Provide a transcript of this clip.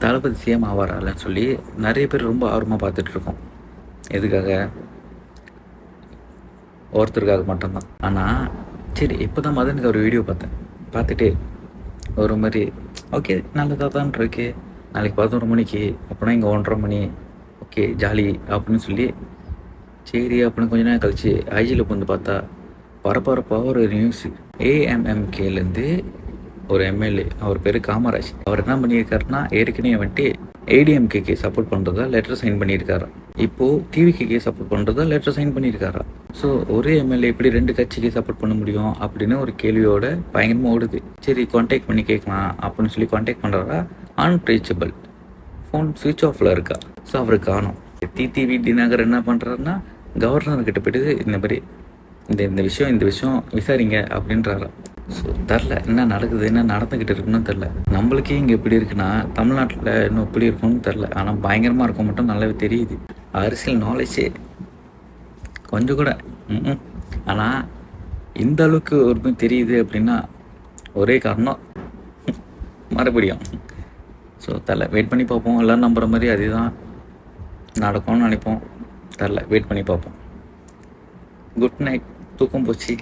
தளபதி CM ஆவாரான்னு சொல்லி நிறைய பேர் ரொம்ப ஆர்வமாக பார்த்துட்ருக்கோம். எதுக்காக? ஒருத்தருக்காக மட்டும்தான். ஆனால் சரி, இப்போ தான் மதனுக்கு ஒரு வீடியோ பார்த்தேன். பார்த்துட்டு ஒரு மாதிரி ஓகே நல்லதாக தான் இருக்கு. நாளைக்கு 11 மணிக்கு அப்படின்னா இங்கே 1:30 மணி, ஓகே ஜாலி அப்படின்னு சொல்லி சரி அப்படின்னு கொஞ்ச நேரம் கழிச்சு ஐஜியில் வந்து பார்த்தா பரபரப்பாக ஒரு நியூஸ். ஏஎம்எம்கேலேருந்து ஒரு எம்எல்ஏ, அவர் பேர் காமராஜ், அவர் என்ன பண்ணியிருக்காருன்னா ஏற்கனவே வந்துட்டு ஏடிஎம்கேக்கு சப்போர்ட் பண்ணுறதா லெட்டர் சைன் பண்ணியிருக்காரா, இப்போது டிவிகேக்கு சப்போர்ட் பண்ணுறதா லெட்டர் சைன் பண்ணியிருக்காரா. ஸோ ஒரே எம்எல்ஏ எப்படி 2 கட்சிக்கு சப்போர்ட் பண்ண முடியும் அப்படின்னு ஒரு கேள்வியோட பயங்கரமாக ஓடுது. சரி கான்டாக்ட் பண்ணி கேட்கலாம் அப்படின்னு சொல்லி கான்டாக்ட் பண்ணுறாரா, அன்ரீச்சபிள், ஃபோன் சுவிட்ச் ஆஃபில் இருக்கா. ஸோ அவருக்கு காணும். டிடிவி தினகர் என்ன பண்ணுறாருன்னா கவர்னர்கிட்ட போய்ட்டு இந்த மாதிரி இந்த விஷயம் விசாரிங்க அப்படின்றாரா. ஸோ தெரில என்ன நடக்குது, என்ன நடந்துக்கிட்டு இருக்குன்னு தெரில. நம்மளுக்கே இங்கே எப்படி இருக்குன்னா தமிழ்நாட்டில் இன்னும் எப்படி இருக்குன்னு தெரில. ஆனால் பயங்கரமாக இருக்க மட்டும் நல்லாவே தெரியுது. அரசியல் நாலேஜே கொஞ்சம் கூட ஆனால் இந்த அளவுக்கு ஒரு தெரியுது அப்படின்னா ஒரே காரணம் மறுபடியும். ஸோ தெரில, வெயிட் பண்ணி பார்ப்போம். எல்லோரும் நம்புகிற மாதிரி அதுதான் நடக்கும்னு நினைப்போம். தெரில, வெயிட் பண்ணி பார்ப்போம். Good night. தூக்கம் போச்சு.